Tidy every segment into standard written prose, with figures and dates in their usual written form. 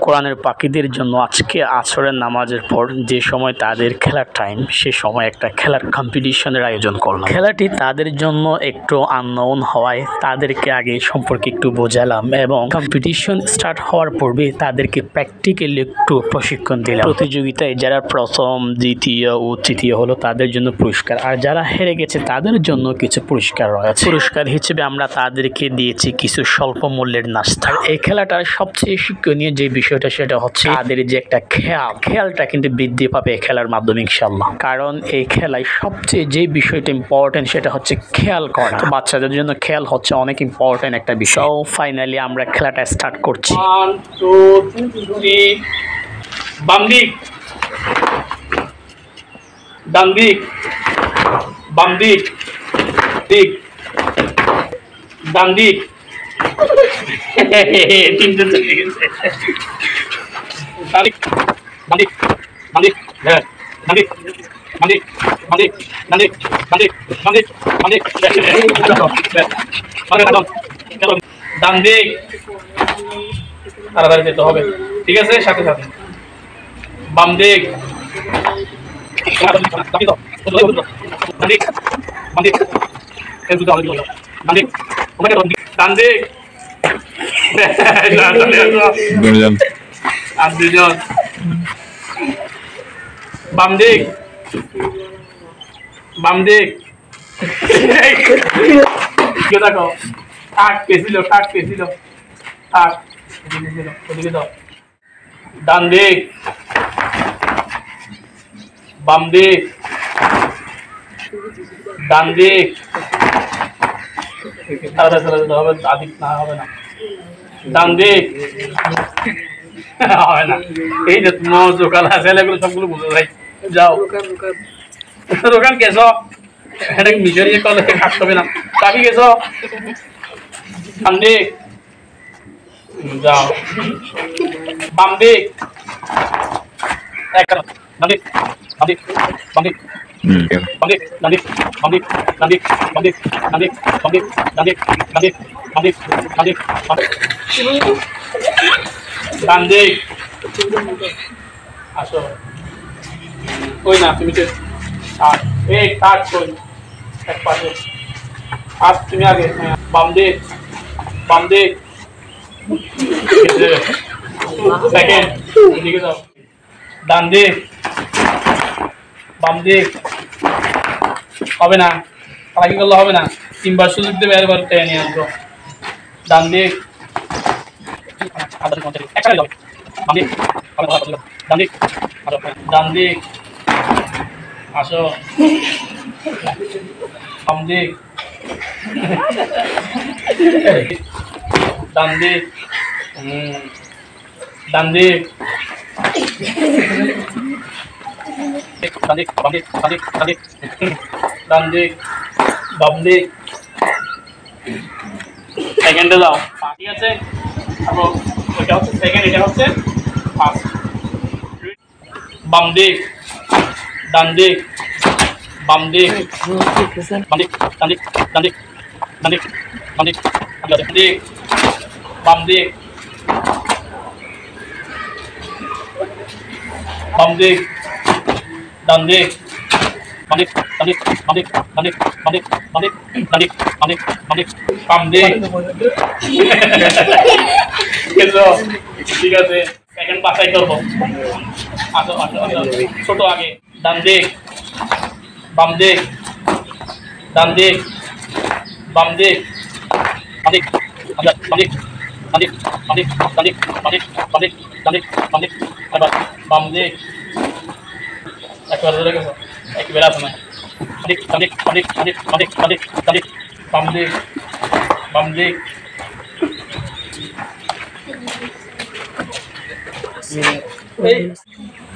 কোরআনের পাখিদের জন্য আজকে আসরের নামাজের পর যে সময় তাদের খেলার টাইম, সে সময় একটা খেলার কম্পিটিশনের আয়োজন করলাম। খেলাটি তাদের জন্য একটু আননোন হওয়ায় তাদেরকে আগে সম্পর্কে একটু বোঝালাম এবং কম্পিটিশন স্টার্ট হওয়ার পূর্বে তাদেরকে প্র্যাকটিক্যালি একটু প্রশিক্ষণ দিলাম। প্রতিযোগিতায় যারা প্রথম, দ্বিতীয় ও তৃতীয় হলো তাদের জন্য পুরস্কার, আর যারা হেরে গেছে তাদের জন্য কিছু পুরস্কার রয়েছে। পুরস্কার হিসেবে আমরা তাদেরকে দিয়েছি কিছু স্বল্প মূল্যের নাস্তা। এই খেলাটার সবচেয়ে শিক্ষণীয় যে বিষয়টা সেটা হচ্ছে তাদের যে একটা খেয়ালটা কিন্তু বৃদ্ধি পাবে এই খেলার মাধ্যমে ইনশাআল্লাহ। কারণ এই খেলায় সবচেয়ে যে বিষয়টা ইম্পর্টেন্ট সেটা হচ্ছে খেয়াল করা। বাচ্চাদের জন্য খেয়াল হচ্ছে অনেক ইম্পর্টেন্ট একটা বিষয়। ফাইনালি আমরা খেলাটা স্টার্ট করছি। 1 2 3 বাম দিক, ডান দিক, বাম দিক, দিক, ডান দিক। তিনটে চলে গেছে। ডান দিক, বাম দিক, হ্যাঁ, ডান দিক, বাম দিক, বাম দিক, ডান দিক, বাম দিক, বাম দিক, বাম দিক, ডান দিক। তাড়াতাড়ি যেতে হবে, ঠিক আছে? সাথে সাথে বাম দিক, ডান দিক, বাম দিক, ডান দিক, আর দুজন, বাম দিক, বাম দিক। দেখো থাক পেছিল, থাক পেছিল, থাক ওদিকে দাও। ডান দিক, বাম দিক, ডান দিক। তাড়াতাড়ি চলে যেতে হবে, আদিক না হবে না। ডান দিক, হবে না। এই যে মজোকাল আছে এগুলো সবগুলো বুঝে যাই। যাও দোকান গেছ, এটা মিশরি কলে কাটতে হবে না। কাকি গেছ, ডান দিক, যাও। বাম দিক, ডান দিক, বাম দিক, বাম দিক, বাম দিক, ডান দিক, বাম দিক, ডান দিক, বাম দিক, ডান দিক, বাম দিক, ডান দিক, ডান দিক, বাম দিক, ডান দিক, ডান দিক। আসো, ওই না তুমি এই কাট কই এক পাশে। আর তুমি আগে, বাম দিক, বাম দিক, সেকেন্ড এদিকে যাও। ডান দিক, বাম দিক। হবে না, কি করলে হবে না। তিনবার সুযোগ দেবে, একবার টেনে নিয়ে আসবো। ডান দিক, বাম দিক, ডান দিক, ডান দিক। আসো, বাম দিক, ডান দিক, ডান দিক, ডান দিক, বাম দিক, ডান দিক, ডান দিক, ডান দিক, বাম দিক। সেকেন্ডে যাও, ঠিক আছে? এটা হচ্ছে সেকেন্ড, এটা হচ্ছে ফার্স্ট। বাম দিক, ডান দিক, বাম দিক, বাম দিক, ডান দিক, ডান দিক, ডান দিক, বাম দিক, ডান দিক, বাম দিক, বাম দিক, ডান দিক, বাম দিক, ডান দিক, বাম দিক, ডান দিক, বাম দিক, বাম দিক, ডান দিক, বাম দিক, বাম দিক, বাম দিক। ঠিক আছে, সেকেন্ড বাছাই করবো। আসো আসো আসো, ছোট আগে। ডান দিক, বাম দিক, ডান দিক, বাম দিক, বাম দিক, বাম দিক, বাম দিক, বাম দিক, বাম দিক, বাম দিক, বাম দিক, বাম দিক, বাম দিক, এবার বাম দিক। একবার ধরে গেছো, একবার আসো না। বাম দিক, বাম দিক, বাম দিক, বাম দিক, বাম দিক, বাম দিক, বাম দিক, বাম দিক, বাম দিক।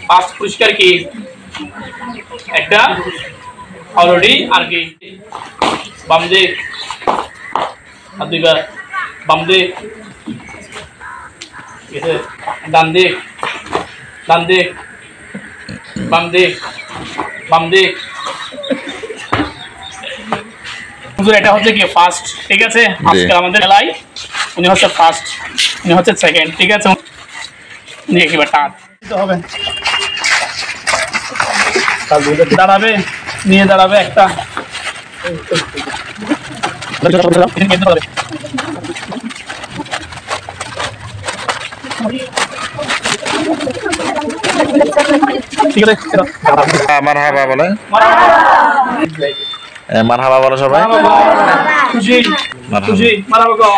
ফার্স্ট পুরস্কার কি? একটা অলরেডি আর কি। বাম দিক, আর দুইবার বাম দিক, ঠিক আছে? ডান দিক, ডান দিক, বাম দিক, বাম দিক। এটা হচ্ছে কি ফার্স্ট, ঠিক আছে? আজকে আমাদের খেলায় উনি হচ্ছে ফার্স্ট, উনি হচ্ছে সেকেন্ড, ঠিক আছে? নিয়ে এবার টান দিতে হবে। দাঁড়াবে, নিয়ে দাঁড়াবে একটা। ঠিক আছে, মারহাবা বলে, মারহাবা বলো সবাই। খুশি খুশি, মারাবো।